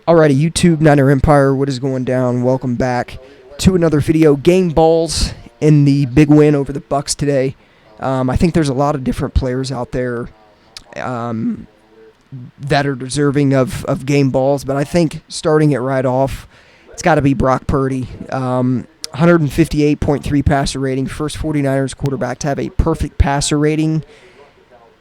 Alrighty, YouTube Niner Empire, what is going down? Welcome back to another video. Game balls in the big win over the Bucs today. I think there's a lot of different players out there that are deserving of game balls, but I think starting it right off, it's got to be Brock Purdy. 158.3 passer rating, first 49ers quarterback to have a perfect passer rating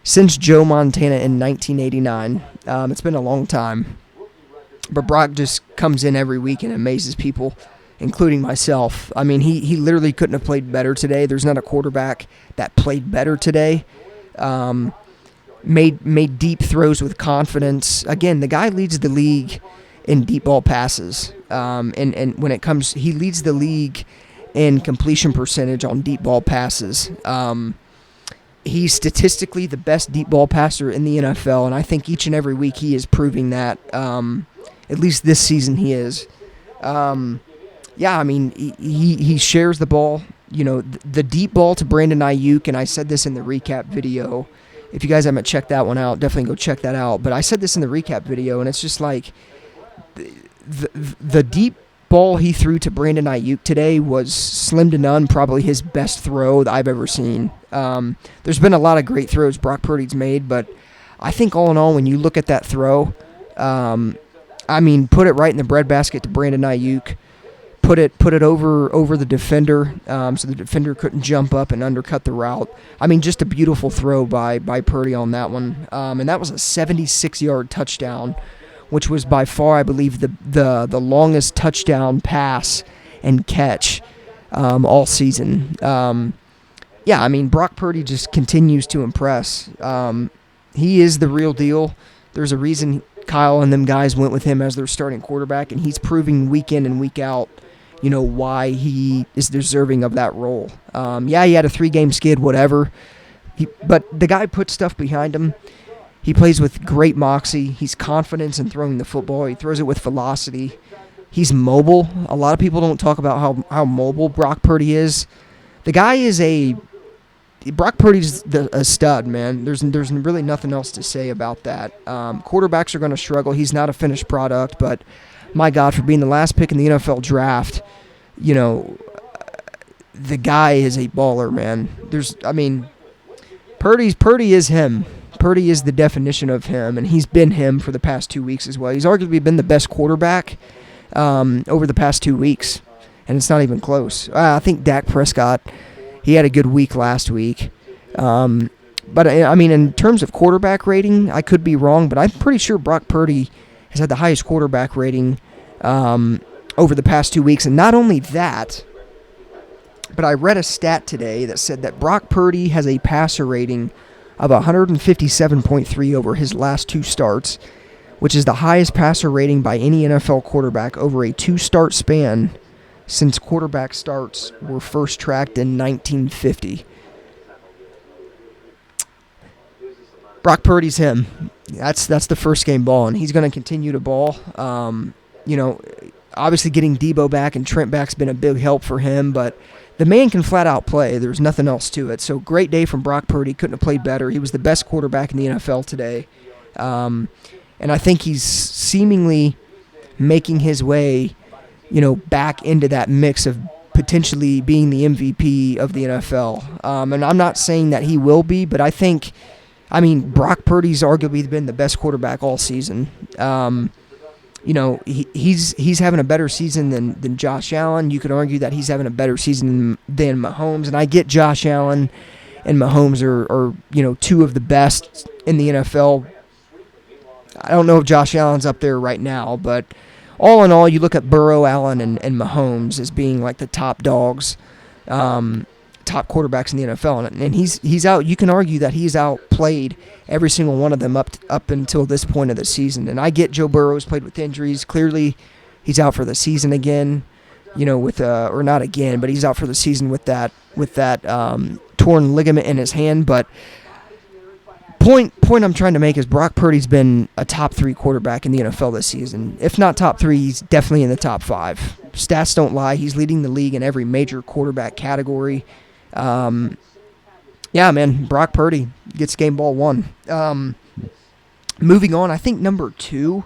since Joe Montana in 1989. It's been a long time. But Brock just comes in every week and amazes people, including myself. I mean, he literally couldn't have played better today. There's not a quarterback that played better today. Made deep throws with confidence. Again, the guy leads the league in deep ball passes. And when it comes, he leads the league in completion percentage on deep ball passes. He's statistically the best deep ball passer in the NFL, and I think each and every week he is proving that. At least this season he is. He shares the ball. You know, the deep ball to Brandon Ayuk, and I said this in the recap video. If you guys haven't checked that one out, definitely go check that out. But I said this in the recap video, and it's just like the deep ball he threw to Brandon Ayuk today was slim to none, probably his best throw that I've ever seen. There's been a lot of great throws Brock Purdy's made, but I think all in all, when you look at that throw, put it right in the breadbasket to Brandon Ayuk. Put it over the defender, so the defender couldn't jump up and undercut the route. I mean, just a beautiful throw by Purdy on that one. And that was a 76-yard touchdown, which was by far, I believe, the longest touchdown pass and catch all season. Brock Purdy just continues to impress. He is the real deal. There's a reason Kyle and them guys went with him as their starting quarterback, and he's proving week in and week out, why he is deserving of that role. He had a 3-game skid, whatever. But the guy put stuff behind him. He plays with great moxie. He's confident in throwing the football. He throws it with velocity. He's mobile. A lot of people don't talk about how mobile Brock Purdy is. The guy is Brock Purdy's a stud, man. There's really nothing else to say about that. Quarterbacks are going to struggle. He's not a finished product, but my God, for being the last pick in the NFL draft, the guy is a baller, man. Purdy is him. Purdy is the definition of him, and he's been him for the past 2 weeks as well. He's arguably been the best quarterback over the past 2 weeks, and it's not even close. I think Dak Prescott, he had a good week last week. But in terms of quarterback rating, I could be wrong, but I'm pretty sure Brock Purdy has had the highest quarterback rating over the past 2 weeks. And not only that, but I read a stat today that said that Brock Purdy has a passer rating of 157.3 over his last 2 starts, which is the highest passer rating by any NFL quarterback over a 2-start span since quarterback starts were first tracked in 1950. Brock Purdy's him. That's the first game ball, and he's going to continue to ball. Obviously getting Debo back and Trent back's been a big help for him, but the man can flat out play. There's nothing else to it. So great day from Brock Purdy. Couldn't have played better. He was the best quarterback in the NFL today. And I think he's seemingly making his way back into that mix of potentially being the MVP of the NFL. And I'm not saying that he will be, but I think, Brock Purdy's arguably been the best quarterback all season. He's having a better season than Josh Allen. You could argue that he's having a better season than Mahomes, and I get Josh Allen and Mahomes are 2 of the best in the NFL. I don't know if Josh Allen's up there right now, but all in all, you look at Burrow, Allen, and Mahomes as being like the top dogs, top quarterbacks in the NFL, and he's out. You can argue that he's outplayed every single one of them up until this point of the season. And I get Joe Burrow's played with injuries. Clearly, he's out for the season again. Or not again, but he's out for the season with that torn ligament in his hand. But point I'm trying to make is Brock Purdy's been a top 3 quarterback in the NFL this season. If not top 3, he's definitely in the top 5. Stats don't lie. He's leading the league in every major quarterback category. Brock Purdy gets game ball 1. Moving on, I think number 2,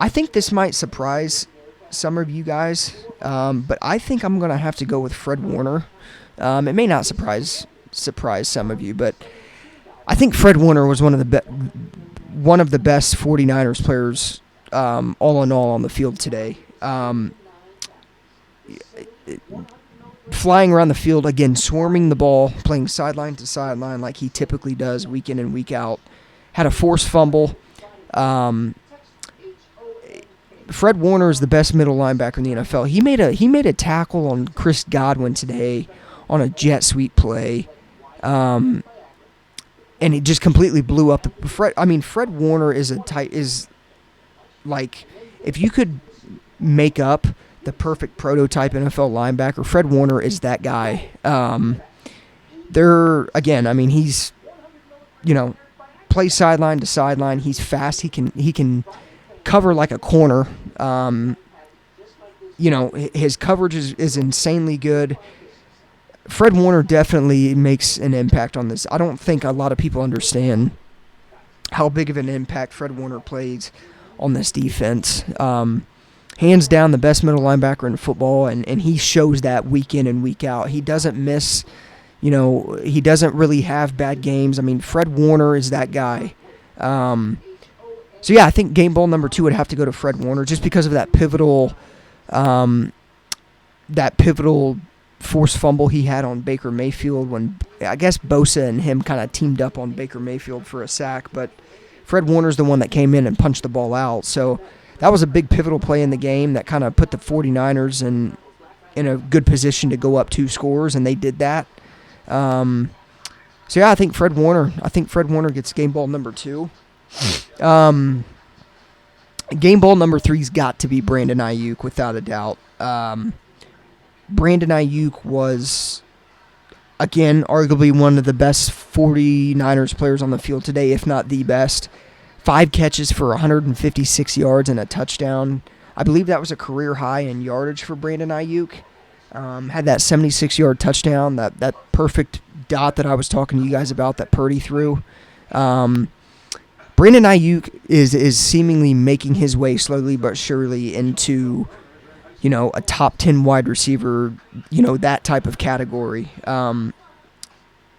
I think this might surprise some of you guys, but I think I'm going to have to go with Fred Warner. It may not surprise some of you, but I think Fred Warner was one of the best 49ers players, all in all, on the field today. Flying around the field, again, swarming the ball, playing sideline to sideline like he typically does week in and week out. Had a forced fumble. Fred Warner is the best middle linebacker in the NFL. He made a tackle on Chris Godwin today on a jet sweep play, and it just completely blew up. Fred Warner is like, if you could make up the perfect prototype NFL linebacker, Fred Warner is that guy. He's, plays sideline to sideline. He's fast. He can cover like a corner. His coverage is insanely good. Fred Warner definitely makes an impact on this. I don't think a lot of people understand how big of an impact Fred Warner plays on this defense. Hands down the best middle linebacker in football, and he shows that week in and week out. He doesn't miss, he doesn't really have bad games. I mean, Fred Warner is that guy. I think game ball number 2 would have to go to Fred Warner just because of that pivotal forced fumble he had on Baker Mayfield when, I guess, Bosa and him kind of teamed up on Baker Mayfield for a sack, but Fred Warner's the one that came in and punched the ball out. So that was a big pivotal play in the game that kind of put the 49ers in a good position to go up 2 scores, and they did that. I think Fred Warner gets game ball number 2. Game ball number 3's got to be Brandon Ayuk, without a doubt. Brandon Ayuk was, again, arguably one of the best 49ers players on the field today, if not the best. 5 catches for 156 yards and a touchdown. I believe that was a career high in yardage for Brandon Ayuk. Had that 76-yard touchdown, that perfect dot that I was talking to you guys about that Purdy threw. Brandon Ayuk is seemingly making his way slowly but surely into, a top 10 wide receiver, that type of category.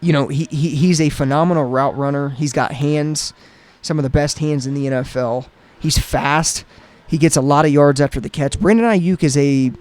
He's a phenomenal route runner. He's got hands, some of the best hands in the NFL. He's fast. He gets a lot of yards after the catch. Brandon Ayuk is a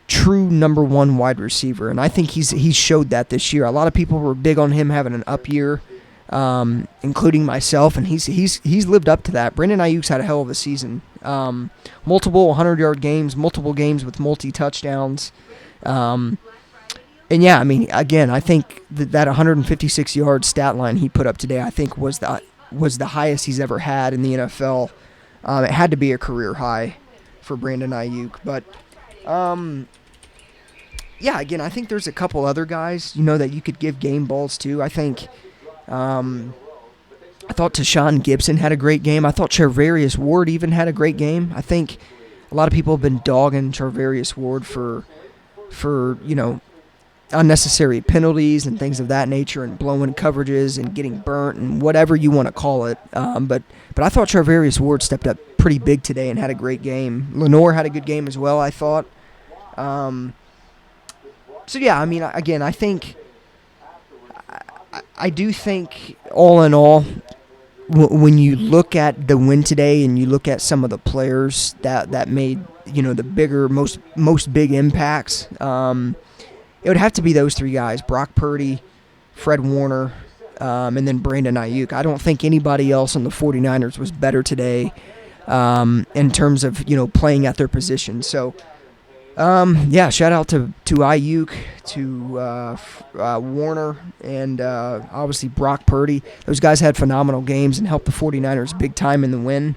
true number 1 wide receiver, and I think he's showed that this year. A lot of people were big on him having an up year, including myself, and he's lived up to that. Brandon Ayuk's had a hell of a season. Multiple 100-yard games, multiple games with multi-touchdowns. I think that 156-yard stat line he put up today, I think was the highest he's ever had in the NFL. It had to be a career high for Brandon Ayuk. But, I think there's a couple other guys, that you could give game balls to. I think I thought Tashawn Gibson had a great game. I thought Charvarius Ward even had a great game. I think a lot of people have been dogging Charvarius Ward for unnecessary penalties and things of that nature, and blowing coverages and getting burnt and whatever you want to call it. But I thought Charvarius Ward stepped up pretty big today and had a great game. Lenore had a good game as well, I thought. I do think, all in all, when you look at the win today and you look at some of the players that made the bigger, most big impacts, it would have to be those 3 guys: Brock Purdy, Fred Warner, and then Brandon Ayuk. I don't think anybody else on the 49ers was better today in terms of playing at their position. So. Shout out to Ayuk, to Warner, and obviously Brock Purdy. Those guys had phenomenal games and helped the 49ers big time in the win.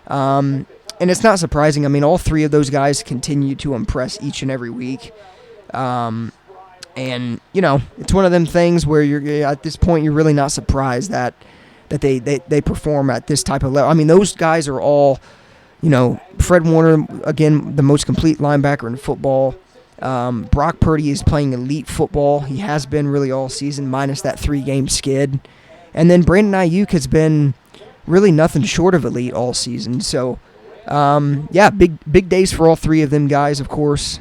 And it's not surprising. I mean, all 3 of those guys continue to impress each and every week. It's one of them things where you're at this point you're really not surprised that they perform at this type of level. I mean, those guys are all. Fred Warner, again, the most complete linebacker in football. Brock Purdy is playing elite football. He has been really all season, minus that 3-game skid. And then Brandon Ayuk has been really nothing short of elite all season. So, Yeah, big days for all three of them guys, of course.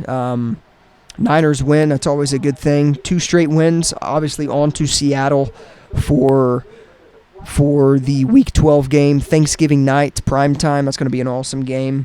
Niners win. That's always a good thing. 2 straight wins, obviously on to Seattle for the Week 12 game, Thanksgiving night, prime time. That's going to be an awesome game.